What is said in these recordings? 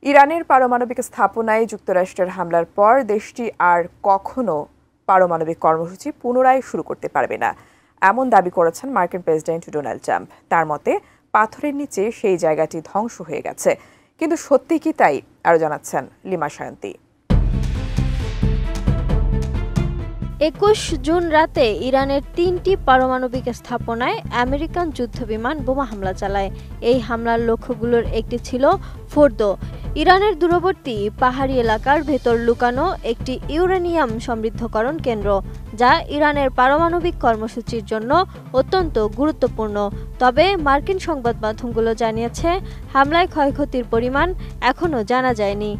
ইরানের পারমাণবিক স্থাপনায় যুক্তরাষ্ট্রের হামলার পর দেশটি আর কখনো পারমাণবিক কর্মসূচি পুনরায় শুরু করতে পারবে না, এমন দাবি করেছেন মার্কিন প্রেসিডেন্ট ডোনাল্ড ট্রাম্প। তার মতে পাথরের নিচে সেই জায়গাটি ধ্বংস হয়ে গেছে। কিন্তু সত্যি কি তাই? আরো জানাচ্ছেন লিমা সায়ন্তী। 21 জুন রাতে ইরানের 3টি পারমাণবিক স্থাপনায় আমেরিকান যুদ্ধবিমান বোমা হামলা চালায়। এই হামলার লক্ষ্যগুলোর একটি ছিল ফোর্দো, ইরানের দূরবর্তী পাহাড়ি এলাকার ভেতর লুকানো একটি ইউরেনিয়াম সমৃদ্ধকরণ কেন্দ্র, যা ইরানের পারমাণবিক কর্মসূচির জন্য অত্যন্ত গুরুত্বপূর্ণ। তবে মার্কিন সংবাদ মাধ্যমগুলো জানিয়েছে, হামলায় ক্ষয়ক্ষতির পরিমাণ এখনও জানা যায়নি।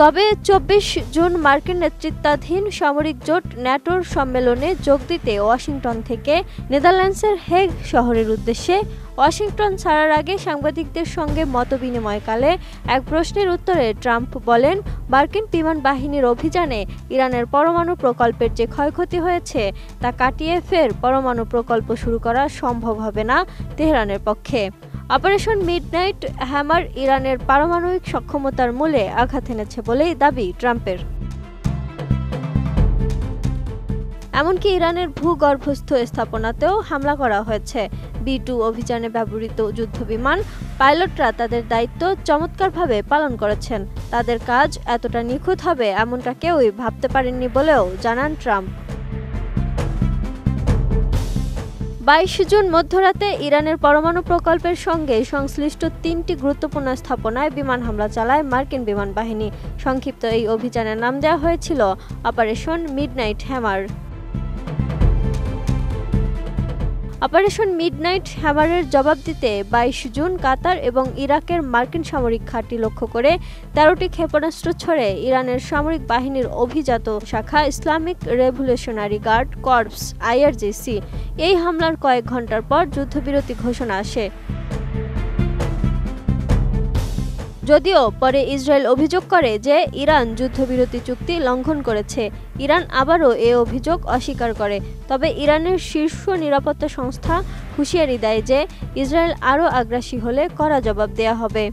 তবে 24 জুন মার্কিন নেতৃত্বাধীন সামরিক জোট ন্যাটোর সম্মেলনে যোগ দিতে ওয়াশিংটন থেকে নেদারল্যান্ডসের হেগ শহরের উদ্দেশ্যে ওয়াশিংটন ছাড়ার আগে সাংবাদিকদের সঙ্গে মতবিনিময়কালে এক প্রশ্নের উত্তরে ট্রাম্প বলেন, মার্কিন বিমান বাহিনীর অভিযানে ইরানের পরমাণু প্রকল্পের যে ক্ষয়ক্ষতি হয়েছে তা কাটিয়ে ফের পরমাণু প্রকল্প শুরু করা সম্ভব হবে না তেহরানের পক্ষে। অপারেশন মিডনাইট হ্যামার ইরানের পারমাণবিক সক্ষমতার মূলে আঘাত এনেছে বলেই দাবি ট্রাম্পের। এমনকি ইরানের ভূগর্ভস্থ স্থাপনাতেও হামলা করা হয়েছে। B-2 অভিযানে ব্যবহৃত যুদ্ধবিমান পাইলটরা তাদের দায়িত্ব চমৎকারভাবে পালন করেছেন। তাদের কাজ এতটা নিখুঁত হবে এমনটা কেউই ভাবতে পারেননি বলেও জানান ট্রাম্প। 22 জুন মধ্যরাতে ইরানের পরমাণু প্রকল্পের সঙ্গে সংশ্লিষ্ট 3টি গুরুত্বপূর্ণ স্থাপনায় বিমান হামলা চালায় মার্কিন বিমান বাহিনী। সংক্ষিপ্ত এই অভিযানের নাম দেওয়া হয়েছিল Operation Midnight Hammer. Operation Midnight হ্যামারের জবাব দিতে 22 জুন কাতার এবং ইরাকের মার্কিন সামরিক ঘাঁটি লক্ষ্য করে 13টি ক্ষেপণাস্ত্র ছড়ে ইরানের সামরিক বাহিনীর অভিজাত শাখা Islamic revolutionary guard corps IRGC। এই হামলার কয়েক ঘন্টার পর যুদ্ধবিরতি ঘোষণা আসে। যদিও পরে ইসরায়েল অভিযোগ করে যে ইরান যুদ্ধবিরতি চুক্তি লঙ্ঘন করেছে। ইরান আবারও এ অভিযোগ অস্বীকার করে। তবে ইরানের শীর্ষ নিরাপত্তা সংস্থা হুঁশিয়ারি দেয় যে ইসরায়েল আরও আগ্রাসী হলে কড়া জবাব দেয়া হবে।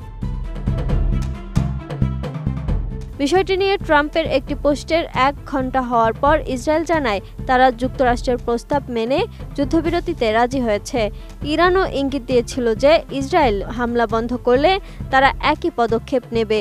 বিষয়টি নিয়ে ট্রাম্পের একটি পোস্টের 1 ঘণ্টা হওয়ার পর ইসরায়েল জানায় তারা যুক্তরাষ্ট্রের প্রস্তাব মেনে যুদ্ধবিরতিতে রাজি হয়েছে। ইরানও ইঙ্গিত দিয়েছিল যে ইসরায়েল হামলা বন্ধ করলে তারা একই পদক্ষেপ নেবে।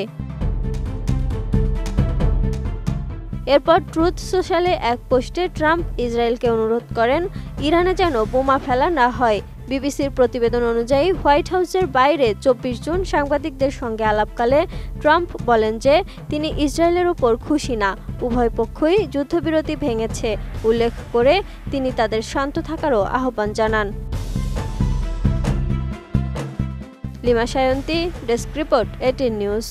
এরপর ট্রুথ সোশ্যালে এক পোস্টে ট্রাম্প ইসরায়েলকে অনুরোধ করেন ইরানে যেন বোমা ফেলা না হয়। বিবিসির প্রতিবেদন অনুযায়ী হোয়াইট হাউসের বাইরে 24 জুন সাংবাদিকদের সঙ্গে আলাপকালে ট্রাম্প বলেন যে তিনি ইসরায়েলের উপর খুশি না, উভয় পক্ষই যুদ্ধবিরতি ভেঙেছে উল্লেখ করে তিনি তাদের শান্ত থাকারও আহ্বান জানান। Lima Sayanti, desk report, 18 news.